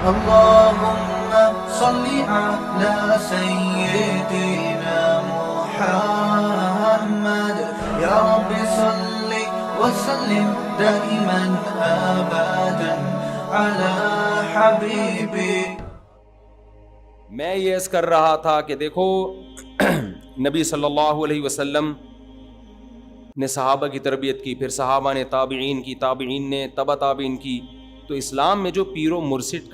اللهم صل على سيدنا محمد يا رب صل وسلم دائما ابدا على حبيبي. میں یہ عرض کر رہا تھا کہ دیکھو نبی صلی اللہ علیہ وسلم نے صحابہ کی تربیت کی، پھر صحابہ نے تابعین کی، تابعین نے تبع تابعین کی. تو اسلام میں جو پیر و مرشد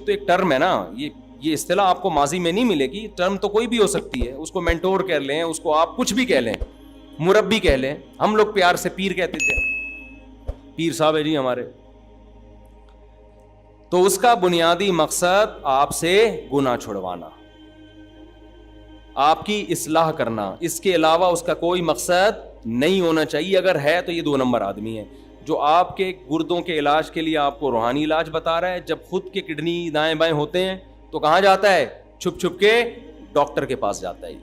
تو ایک ٹرم ہے نا، یہ اصطلاح آپ کو ماضی میں نہیں ملے گی. ٹرم تو کوئی بھی ہو سکتی ہے، اس کو مینٹور کہہ لیں، اس کو آپ کچھ بھی کہہ لیں، مربی کہہ لیں. ہم لوگ پیار سے پیر کہتے تھے، پیر صاحب ہے جی ہمارے. تو اس کا بنیادی مقصد آپ سے گناہ چھڑوانا، آپ کی اصلاح کرنا، اس کے علاوہ اس کا کوئی مقصد نہیں ہونا چاہیے. اگر ہے تو یہ 2 نمبر آدمی ہے جو آپ کے گردوں کے علاج کے لیے آپ کو روحانی علاج بتا رہا ہے. جب خود کے کڈنی دائیں بائیں ہوتے ہیں تو کہاں جاتا ہے؟ چھپ چھپ کے ڈاکٹر کے پاس جاتا ہے.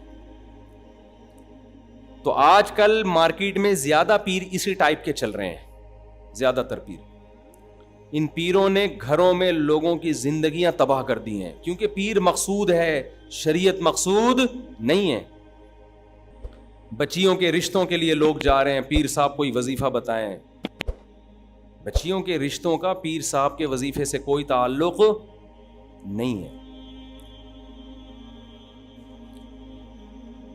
تو آج کل مارکیٹ میں زیادہ پیر اسی ٹائپ کے چل رہے ہیں، زیادہ تر پیر. ان پیروں نے گھروں میں لوگوں کی زندگیاں تباہ کر دی ہیں، کیونکہ پیر مقصود ہے، شریعت مقصود نہیں ہے. بچیوں کے رشتوں کے لیے لوگ جا رہے ہیں، پیر صاحب کوئی وظیفہ بتائیں. بچیوں کے رشتوں کا پیر صاحب کے وظیفے سے کوئی تعلق نہیں ہے.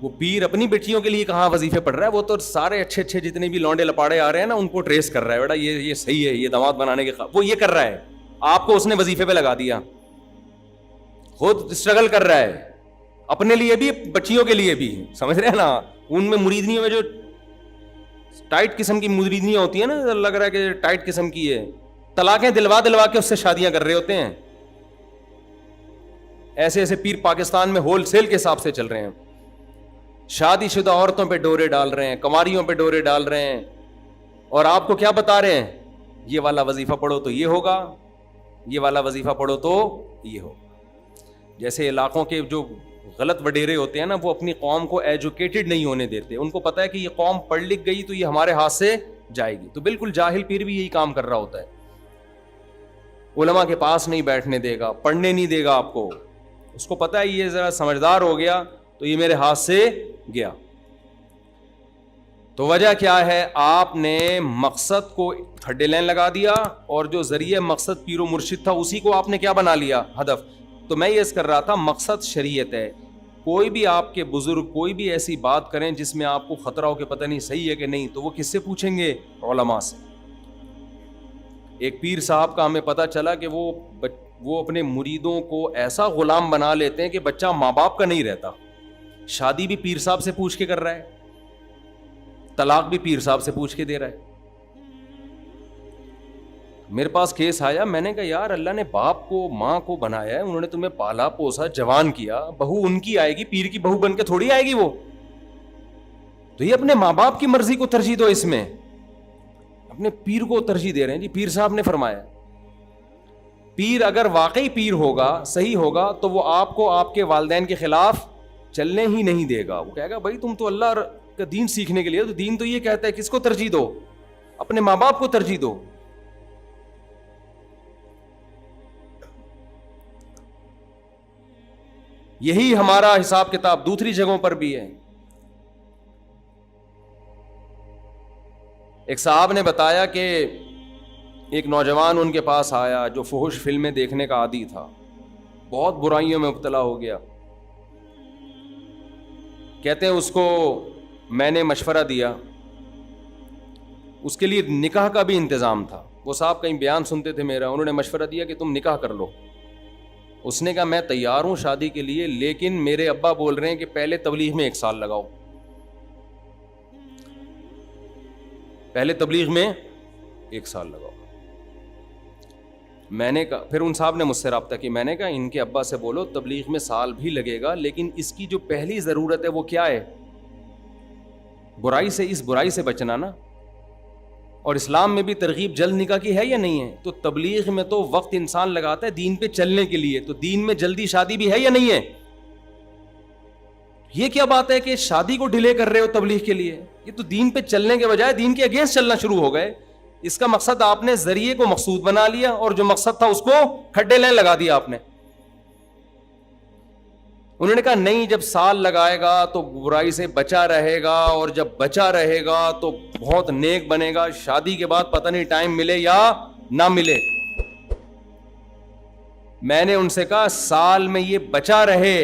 وہ پیر اپنی بیٹیوں کے لیے کہاں وظیفے پڑھ رہا ہے، وہ تو سارے اچھے اچھے جتنے بھی لونڈے لپاڑے آ رہے ہیں نا ان کو ٹریس کر رہا ہے. بیٹا یہ صحیح ہے، یہ داماد بنانے کے وہ یہ کر رہا ہے. آپ کو اس نے وظیفے پہ لگا دیا، خود اسٹرگل کر رہا ہے اپنے لیے بھی، بچیوں کے لیے بھی. سمجھ رہے ہیں نا؟ ان میں مریدنیوں میں جو ٹائٹ قسم کی مریدنیاں ہوتی ہیں نا، لگ رہا ہے کہ ٹائٹ قسم کی ہے، طلاقیں دلوا کے اس سے شادیاں کر رہے ہوتے ہیں. ایسے ایسے پیر پاکستان میں ہول سیل کے حساب سے چل رہے ہیں. شادی شدہ عورتوں پہ ڈورے ڈال رہے ہیں، کنواریوں پہ ڈورے ڈال رہے ہیں، اور آپ کو کیا بتا رہے ہیں؟ یہ والا وظیفہ پڑھو تو یہ ہوگا، یہ والا وظیفہ پڑھو تو یہ ہوگا. جیسے علاقوں کے جو غلط وڈیرے ہوتے ہیں نا، وہ اپنی قوم کو ایجوکیٹڈ نہیں ہونے دیتے. ان کو پتا ہے کہ یہ قوم پڑھ لکھ گئی تو یہ ہمارے ہاتھ سے جائے گی. تو بالکل جاہل پیر بھی یہی کام کر رہا ہوتا ہے. علماء کے پاس نہیں بیٹھنے دے گا، پڑھنے نہیں دے گا آپ کو. اس کو پتا ہے یہ ذرا سمجھدار ہو گیا تو یہ میرے ہاتھ سے گیا. تو وجہ کیا ہے؟ آپ نے مقصد کو کھڈے لین لگا دیا، اور جو ذریعہ مقصد پیر و مرشد تھا اسی کو آپ نے کیا بنا لیا؟ ہدف. تو میں یہ کر رہا تھا مقصد شریعت ہے. کوئی بھی آپ کے بزرگ کوئی بھی ایسی بات کریں جس میں آپ کو خطرہ ہو کہ پتہ نہیں صحیح ہے کہ نہیں، تو وہ کس سے پوچھیں گے؟ علماء سے. ایک پیر صاحب کا ہمیں پتہ چلا کہ وہ اپنے مریدوں کو ایسا غلام بنا لیتے ہیں کہ بچہ ماں باپ کا نہیں رہتا. شادی بھی پیر صاحب سے پوچھ کے کر رہا ہے، طلاق بھی پیر صاحب سے پوچھ کے دے رہا ہے. میرے پاس کیس آیا، میں نے کہا یار اللہ نے باپ کو ماں کو بنایا ہے، انہوں نے تمہیں پالا پوسا جوان کیا، بہو ان کی آئے گی، پیر کی بہو بن کے تھوڑی آئے گی وہ. تو یہ اپنے ماں باپ کی مرضی کو ترجیح دو، اس میں اپنے پیر کو ترجیح دے رہے ہیں. جی پیر صاحب نے فرمایا پیر اگر واقعی پیر ہوگا، صحیح ہوگا، تو وہ آپ کو آپ کے والدین کے خلاف چلنے ہی نہیں دے گا. وہ کہے گا بھائی تم تو اللہ کا دین سیکھنے کے لیے، تو دین تو یہ کہتا ہے کس کو ترجیح دو؟ اپنے ماں باپ کو ترجیح دو. یہی ہمارا حساب کتاب دوسری جگہوں پر بھی ہے. ایک صاحب نے بتایا کہ ایک نوجوان ان کے پاس آیا جو فحش فلمیں دیکھنے کا عادی تھا، بہت برائیوں میں مبتلا ہو گیا. کہتے ہیں اس کو میں نے مشورہ دیا، اس کے لیے نکاح کا بھی انتظام تھا. وہ صاحب کہیں بیان سنتے تھے میرا، انہوں نے مشورہ دیا کہ تم نکاح کر لو. اس نے کہا میں تیار ہوں شادی کے لیے، لیکن میرے ابا بول رہے ہیں کہ پہلے تبلیغ میں 1 سال لگاؤ، پہلے تبلیغ میں 1 سال لگاؤ. میں نے کہا، پھر ان صاحب نے مجھ سے رابطہ کیا، میں نے کہا ان کے ابا سے بولو تبلیغ میں سال بھی لگے گا، لیکن اس کی جو پہلی ضرورت ہے وہ کیا ہے؟ برائی سے، اس برائی سے بچنا نا. اور اسلام میں بھی ترغیب جلد نکاح کی ہے یا نہیں ہے؟ تو تبلیغ میں تو وقت انسان لگاتا ہے دین پہ چلنے کے لیے، تو دین میں جلدی شادی بھی ہے یا نہیں ہے؟ یہ کیا بات ہے کہ شادی کو ڈیلے کر رہے ہو تبلیغ کے لیے؟ یہ تو دین پہ چلنے کے بجائے دین کے اگینسٹ چلنا شروع ہو گئے. اس کا مقصد آپ نے ذریعے کو مقصود بنا لیا اور جو مقصد تھا اس کو کھڈے لائن لگا دیا آپ نے. انہوں نے کہا نہیں, جب سال لگائے گا تو برائی سے بچا رہے گا, اور جب بچا رہے گا تو بہت نیک بنے گا, شادی کے بعد پتہ نہیں ٹائم ملے یا نہ ملے. میں نے ان سے کہا سال میں یہ بچا رہے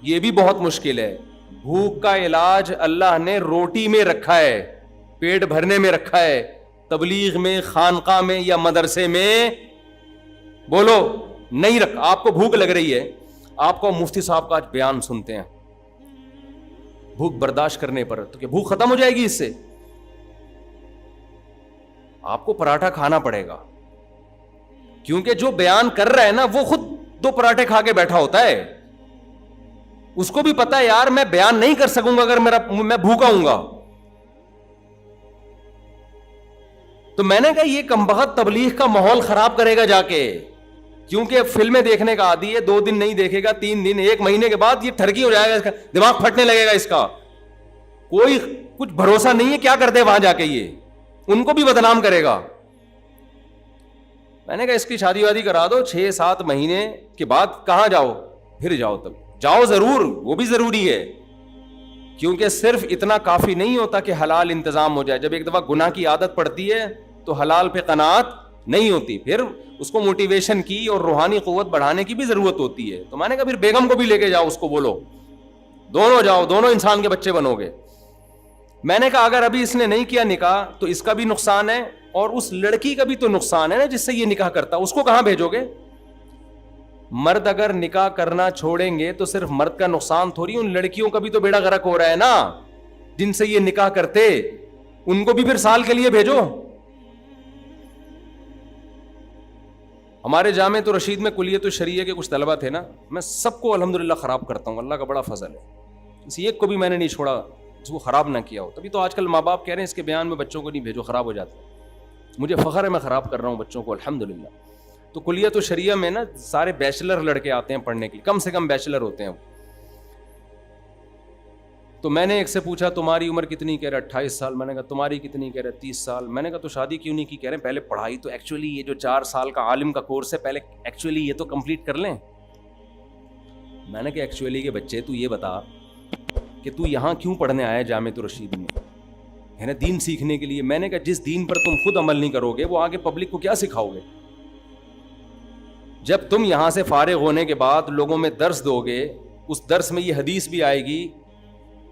یہ بھی بہت مشکل ہے. بھوک کا علاج اللہ نے روٹی میں رکھا ہے, پیٹ بھرنے میں رکھا ہے. تبلیغ میں, خانقاہ میں یا مدرسے میں بولو نہیں رکھ. آپ کو بھوک لگ رہی ہے, آپ کو مفتی صاحب کا آج بیان سنتے ہیں بھوک برداشت کرنے پر, تو کیا بھوک ختم ہو جائے گی اس سے؟ آپ کو پراٹھا کھانا پڑے گا, کیونکہ جو بیان کر رہا ہے نا وہ خود 2 پراٹھے کھا کے بیٹھا ہوتا ہے. اس کو بھی پتا ہے یار میں بیان نہیں کر سکوں گا اگر میں بھوکا ہوں گا. تو میں نے کہا یہ کمبخت تبلیغ کا ماحول خراب کرے گا جا کے, کیونکہ فلمیں دیکھنے کا عادی ہے, 2 دن نہیں دیکھے گا, 3 دن, 1 مہینے کے بعد یہ ٹھرکی ہو جائے گا, اس کا دماغ پھٹنے لگے گا. اس کا کوئی کچھ بھروسہ نہیں ہے کیا کر دے وہاں جا کے, یہ ان کو بھی بدنام کرے گا. میں نے کہا اس کی شادی وادی کرا دو, 6-7 مہینے کے بعد کہاں جاؤ, پھر جاؤ, تب جاؤ ضرور, وہ بھی ضروری ہے, کیونکہ صرف اتنا کافی نہیں ہوتا کہ حلال انتظام ہو جائے. جب ایک دفعہ گناہ کی عادت پڑتی ہے تو حلال پہ قناعت نہیں ہوتی, پھر اس کو موٹیویشن کی اور روحانی قوت بڑھانے کی بھی ضرورت ہوتی ہے. تو میں نے کہا پھر بیگم کو بھی لے کے جاؤ, اس کو بولو دونوں جاؤ, دونوں انسان کے بچے بنو گے. میں نے کہا اگر ابھی اس نے نہیں کیا نکاح تو اس کا بھی نقصان ہے اور اس لڑکی کا بھی تو نقصان ہے نا جس سے یہ نکاح کرتا, اس کو کہاں بھیجو گے؟ مرد اگر نکاح کرنا چھوڑیں گے تو صرف مرد کا نقصان تھوڑی, ان لڑکیوں کا بھی تو بیڑا غرق ہو رہا ہے نا جن سے یہ نکاح کرتے, ان کو بھی پھر سال کے لیے بھیجو. ہمارے جامعۃ الرشید میں کلیت الشریعہ کے کچھ طلبہ تھے نا, میں سب کو الحمدللہ خراب کرتا ہوں, اللہ کا بڑا فضل ہے, کسی ایک کو بھی میں نے نہیں چھوڑا اس کو خراب نہ کیا ہو. تبھی تو آج کل ماں باپ کہہ رہے ہیں اس کے بیان میں بچوں کو نہیں بھیجو, خراب ہو جاتے. مجھے فخر ہے میں خراب کر رہا ہوں بچوں کو الحمدللہ. تو کلیت الشریعہ میں نا سارے بیچلر لڑکے آتے ہیں پڑھنے کے لیے, کم سے کم بیچلر ہوتے ہیں. تو میں نے ایک سے پوچھا تمہاری عمر کتنی, کہہ رہا 28 سال. میں نے کہا تمہاری کتنی, کہہ رہا 30 سال. میں نے کہا تو شادی کیوں نہیں کی؟ کہہ رہے ہیں پہلے پڑھائی تو ایکچولی یہ جو 4 سال کا عالم کا کورس ہے پہلے ایکچولی یہ تو کمپلیٹ کر لیں. میں نے کہا ایکچولی کے بچے تو یہ بتا کہ تو یہاں کیوں پڑھنے آیا جامعۃ الرشید میں, ہے نا, دین سیکھنے کے لیے. میں نے کہا جس دین پر تم خود عمل نہیں کرو گے وہ آگے پبلک کو کیا سکھاؤ گے؟ جب تم یہاں سے فارغ ہونے کے بعد لوگوں میں درس دو گے, اس درس میں یہ حدیث بھی آئے گی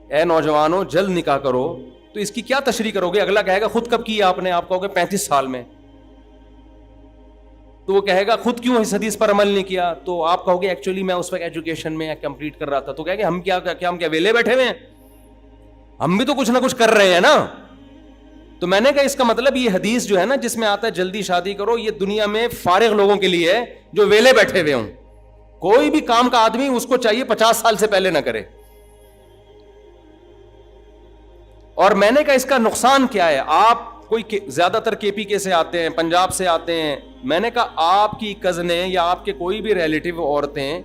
اے نوجوانوں جلد نکاح کرو, تو اس کی کیا تشریح کرو گے؟ اگلا کہے گا خود کب کی آپ نے, آپ کہو گے 35 سال میں, تو وہ کہے گا خود کیوں اس حدیث پر عمل نہیں کیا؟ تو آپ کہو گے ایکچولی میں اس وقت ایجوکیشن میں کمپلیٹ کر رہا تھا. تو کہے گے ہم کیا ویلے بیٹھے ہوئے ہیں, ہم بھی تو کچھ نہ کچھ کر رہے ہیں نا. تو میں نے کہا اس کا مطلب یہ حدیث جو ہے نا جس میں آتا ہے جلدی شادی کرو, یہ دنیا میں فارغ لوگوں کے لیے ہے جو ویلے بیٹھے ہوئے ہوں. کوئی بھی کام کا آدمی اس کو چاہیے 50 سال سے پہلے نہ کرے. اور میں نے کہا اس کا نقصان کیا ہے؟ آپ کوئی زیادہ تر کے پی کے سے آتے ہیں, پنجاب سے آتے ہیں. میں نے کہا آپ کی کزنیں یا آپ کے کوئی بھی ریلیٹیو عورتیں,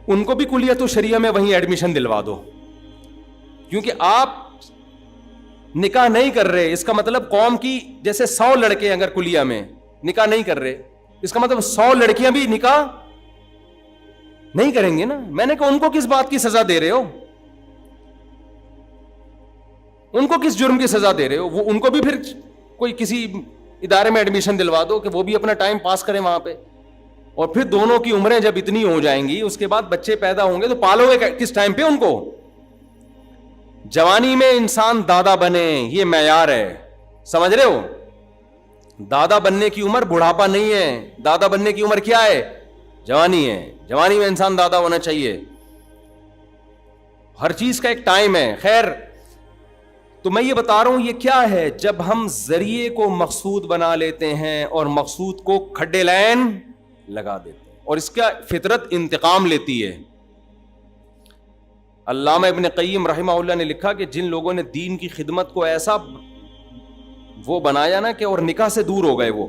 ان کو بھی کلیت الشریعہ میں وہیں ایڈمیشن دلوا دو, کیونکہ آپ نکاح نہیں کر رہے. اس کا مطلب قوم کی جیسے 100 لڑکے اگر کلیہ میں نکاح نہیں کر رہے, اس کا مطلب 100 لڑکیاں بھی نکاح نہیں کریں گے نا. میں نے کہا ان کو کس بات کی سزا دے رہے ہو, ان کو کس جرم کی سزا دے رہے ہو؟ وہ ان کو بھی پھر کوئی کسی ادارے میں ایڈمیشن دلوا دو کہ وہ بھی اپنا ٹائم پاس کریں وہاں پہ. اور پھر دونوں کی عمریں جب اتنی ہو جائیں گی اس کے بعد بچے پیدا ہوں گے تو پالو گے کس ٹائم پہ ان کو؟ جوانی میں انسان دادا بنے یہ معیار ہے, سمجھ رہے ہو؟ دادا بننے کی عمر بڑھاپا نہیں ہے, دادا بننے کی عمر کیا ہے؟ جوانی ہے. جوانی میں انسان دادا ہونا چاہیے. ہر چیز کا ایک ٹائم ہے. خیر, تو میں یہ بتا رہا ہوں یہ کیا ہے, جب ہم ذریعے کو مقصود بنا لیتے ہیں اور مقصود کو کھڈے لائن لگا دیتے ہیں, اور اس کا فطرت انتقام لیتی ہے. علامہ ابن قیم رحمہ اللہ نے لکھا کہ جن لوگوں نے دین کی خدمت کو ایسا وہ بنایا نا کہ اور نکاح سے دور ہو گئے, وہ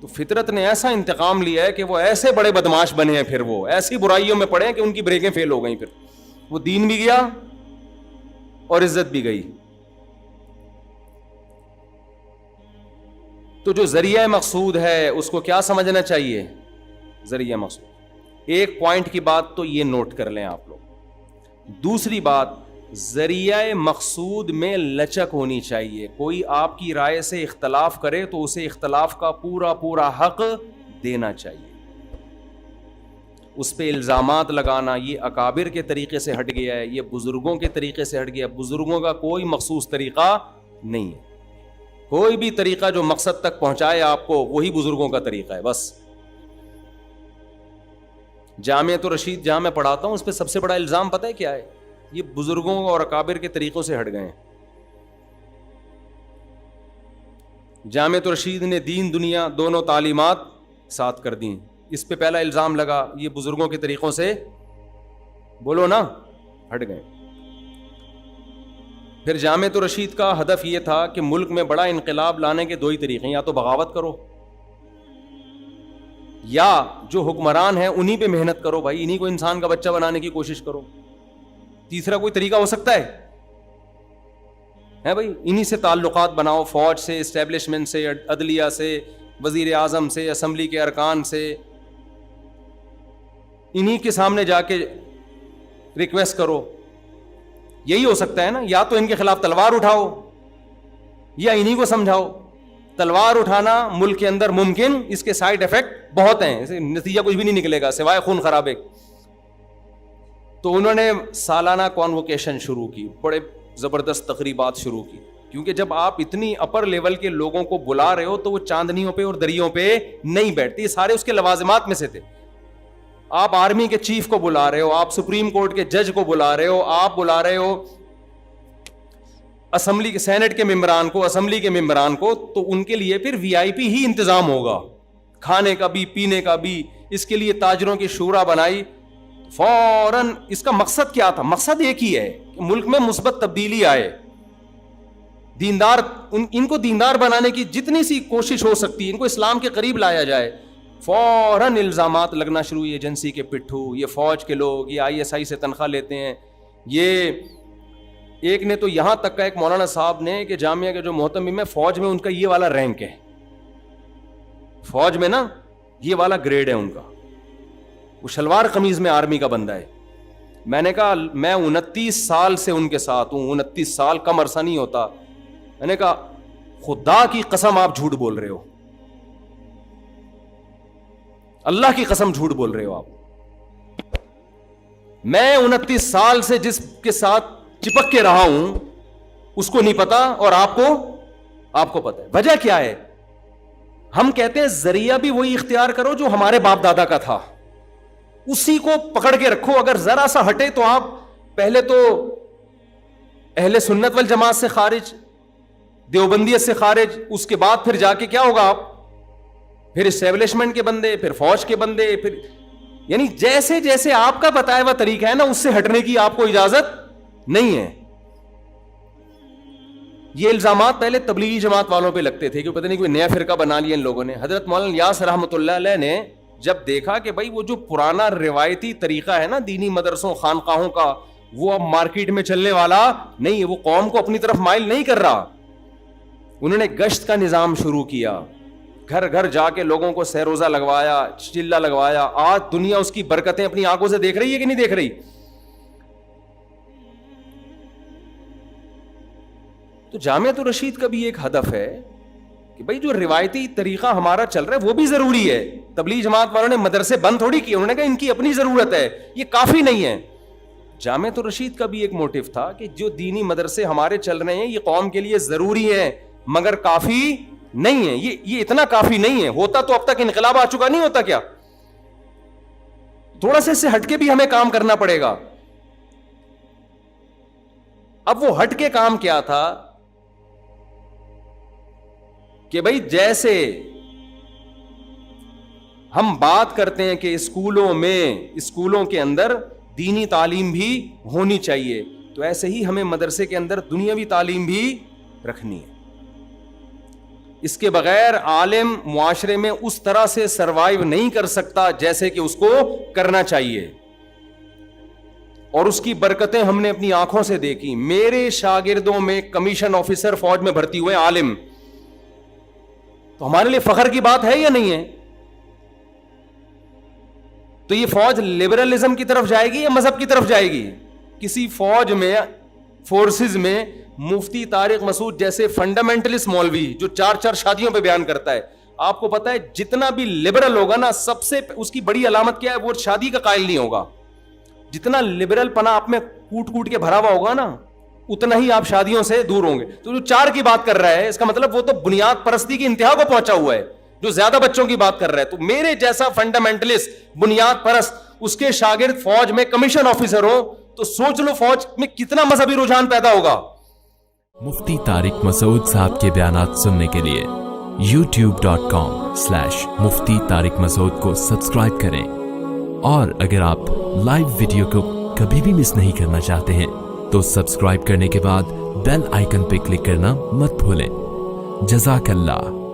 تو فطرت نے ایسا انتقام لیا ہے کہ وہ ایسے بڑے بدماش بنے ہیں, پھر وہ ایسی برائیوں میں پڑے ہیں کہ ان کی بریکیں فیل ہو گئیں, پھر وہ دین بھی گیا اور عزت بھی گئی. تو جو ذریعہ مقصود ہے اس کو کیا سمجھنا چاہیے؟ ذریعہ مقصود. ایک پوائنٹ کی بات تو یہ نوٹ کر لیں آپ لوگ. دوسری بات، ذریعہ مقصود میں لچک ہونی چاہیے. کوئی آپ کی رائے سے اختلاف کرے تو اسے اختلاف کا پورا حق دینا چاہیے. اس پہ الزامات لگانا یہ اکابر کے طریقے سے ہٹ گیا ہے، یہ بزرگوں کے طریقے سے ہٹ گیا. بزرگوں کا کوئی مخصوص طریقہ نہیں ہے. کوئی بھی طریقہ جو مقصد تک پہنچائے آپ کو وہی بزرگوں کا طریقہ ہے بس. جامعۃ الرشید جہاں میں پڑھاتا ہوں اس پہ سب سے بڑا الزام پتہ ہے کیا ہے؟ یہ بزرگوں اور اکابر کے طریقوں سے ہٹ گئے ہیں. جامعۃ الرشید نے دین دنیا دونوں تعلیمات ساتھ کر دیں. اس پہ پہلا الزام لگا یہ بزرگوں کے طریقوں سے، بولو نا، ہٹ گئے. پھر جامعۃ الرشید کا ہدف یہ تھا کہ ملک میں بڑا انقلاب لانے کے دو ہی طریقے ہیں، یا تو بغاوت کرو یا جو حکمران ہیں انہی پہ محنت کرو بھائی، انہی کو انسان کا بچہ بنانے کی کوشش کرو. تیسرا کوئی طریقہ ہو سکتا ہے بھائی؟ انہی سے تعلقات بناؤ، فوج سے، اسٹیبلشمنٹ سے، عدلیہ سے، وزیر اعظم سے، اسمبلی کے ارکان سے، انہی کے سامنے جا کے ریکویسٹ کرو. یہی ہو سکتا ہے نا. یا تو ان کے خلاف تلوار اٹھاؤ یا انہی کو سمجھاؤ. تلوار اٹھانا ملک کے اندر ممکن، اس کے سائیڈ افیکٹ بہت ہیں، نتیجہ کچھ بھی نہیں نکلے گا سوائے خون خرابے. تو انہوں نے سالانہ کانووکیشن شروع کی، بڑے زبردست تقریبات شروع کی، کیونکہ جب آپ اتنی اپر لیول کے لوگوں کو بلا رہے ہو تو وہ چاندنیوں پہ اور دریوں پہ نہیں بیٹھتے. یہ سارے اس کے لوازمات میں سے تھے. آپ آرمی کے چیف کو بلا رہے ہو، آپ سپریم کورٹ کے جج کو بلا رہے ہو، آپ بلا رہے ہو اسمبلی کے سینٹ کے ممبران کو، اسمبلی کے ممبران کو، تو ان کے لیے پھر وی آئی پی ہی انتظام ہوگا، کھانے کا بھی پینے کا بھی. اس کے لیے تاجروں کی شورا بنائی فوراً. اس کا مقصد کیا تھا؟ مقصد ایک ہی ہے کہ ملک میں مثبت تبدیلی آئے، دیندار ان کو دیندار بنانے کی جتنی سی کوشش ہو سکتی ہے، ان کو اسلام کے قریب لایا جائے. فوراً الزامات لگنا شروع ہوئے، ایجنسی کے پٹھو، یہ فوج کے لوگ، یہ آئی ایس آئی سے تنخواہ لیتے ہیں. یہ ایک نے تو یہاں تک کا، ایک مولانا صاحب نے، کہ جامعہ کے جو محتمم ہے فوج میں ان کا یہ والا رینک ہے، فوج میں نا یہ والا گریڈ ہے ان کا، وہ شلوار قمیض میں آرمی کا بندہ ہے. میں نے کہا میں 29 سال سے ان کے ساتھ ہوں، 29 سال کم عرصہ نہیں ہوتا. میں نے کہا خدا کی قسم آپ جھوٹ بول رہے ہو، اللہ کی قسم جھوٹ بول رہے ہو آپ. میں 29 سال سے جس کے ساتھ چپک کے رہا ہوں اس کو نہیں پتا، اور آپ کو پتا ہے. وجہ کیا ہے؟ ہم کہتے ہیں ذریعہ بھی وہی اختیار کرو جو ہمارے باپ دادا کا تھا، اسی کو پکڑ کے رکھو. اگر ذرا سا ہٹے تو آپ پہلے تو اہل سنت والجماعت سے خارج، دیوبندیت سے خارج، اس کے بعد پھر جا کے کیا ہوگا؟ آپ پھر اسٹیبلشمنٹ کے بندے، پھر فوج کے بندے، پھر یعنی جیسے جیسے آپ کا بتایا ہوا طریقہ ہے نا، اس سے ہٹنے کی آپ کو اجازت نہیں ہے. یہ الزامات پہلے تبلیغی جماعت والوں پہ لگتے تھے کہ پتہ نہیں کوئی نیا فرقہ بنا لیا ان لوگوں نے. حضرت مولانا الیاس رحمۃ اللہ علیہ نے جب دیکھا کہ بھائی وہ جو پرانا روایتی طریقہ ہے نا دینی مدرسوں خانقاہوں کا، وہ اب مارکیٹ میں چلنے والا نہیں ہے، وہ قوم کو اپنی طرف مائل نہیں کر رہا. انہوں نے گشت کا نظام شروع کیا، گھر گھر جا کے لوگوں کو سہروزہ لگوایا، چلہ لگوایا. آج دنیا اس کی برکتیں اپنی آنکھوں سے دیکھ رہی ہے کہ نہیں دیکھ رہی؟ تو جامعۃ الرشید کا بھی ایک ہدف ہے کہ بھائی جو روایتی طریقہ ہمارا چل رہا ہے وہ بھی ضروری ہے. تبلیغ جماعت والوں نے مدرسے بند تھوڑی کیے، انہوں نے کہا ان کی اپنی ضرورت ہے، یہ کافی نہیں ہے. جامعۃ الرشید کا بھی ایک موٹیو تھا کہ جو دینی مدرسے ہمارے چل رہے ہیں یہ قوم کے لیے ضروری ہے مگر کافی نہیں ہے. یہ اتنا کافی نہیں ہے. ہوتا تو اب تک انقلاب آ چکا نہیں ہوتا کیا؟ تھوڑا سا اس سے ہٹ کے بھی ہمیں کام کرنا پڑے گا. اب وہ ہٹ کے کام کیا تھا کہ بھائی جیسے ہم بات کرتے ہیں کہ اسکولوں کے اندر دینی تعلیم بھی ہونی چاہیے، تو ایسے ہی ہمیں مدرسے کے اندر دنیاوی تعلیم بھی رکھنی ہے. اس کے بغیر عالم معاشرے میں اس طرح سے سروائیو نہیں کر سکتا جیسے کہ اس کو کرنا چاہیے. اور اس کی برکتیں ہم نے اپنی آنکھوں سے دیکھی. میرے شاگردوں میں کمیشن آفیسر فوج میں بھرتی ہوئے عالم، تو ہمارے لیے فخر کی بات ہے یا نہیں ہے؟ تو یہ فوج لبرلزم کی طرف جائے گی یا مذہب کی طرف جائے گی؟ کسی فوج میں، فورسز میں مفتی طارق مسعود جیسے فنڈامنٹلسٹ مولوی جو 4 شادیوں پہ بیان کرتا ہے، آپ کو پتا ہے جتنا بھی لبرل ہوگا نا، سب سے اس کی بڑی علامت کیا ہے؟ وہ شادی کا قائل نہیں ہوگا. جتنا لبرل پنا آپ میں کوٹ کے بھرا ہوا ہوگا نا، اتنا ہی آپ شادیوں سے دور ہوں گے. تو جو 4 کی بات کر رہا ہے، اس کا مطلب وہ تو بنیاد پرستی کی انتہا کو پہنچا ہوا ہے، جو زیادہ بچوں کی بات کر رہا ہے. تو میرے جیسا فنڈامنٹلسٹ بنیاد پرست، اس کے شاگرد فوج میں کمیشن آفیسر ہو، تو سوچ لو فوج میں کتنا مذہبی رجحان پیدا ہوگا. مفتی طارق مسعود صاحب کے بیانات سننے کے لیے youtube.com/مفتی طارق مسعود کو سبسکرائب کریں، اور اگر آپ لائیو ویڈیو کو کبھی بھی مس نہیں کرنا چاہتے ہیں تو سبسکرائب کرنے کے بعد بیل آئیکن پہ کلک کرنا مت بھولیں. جزاک اللہ.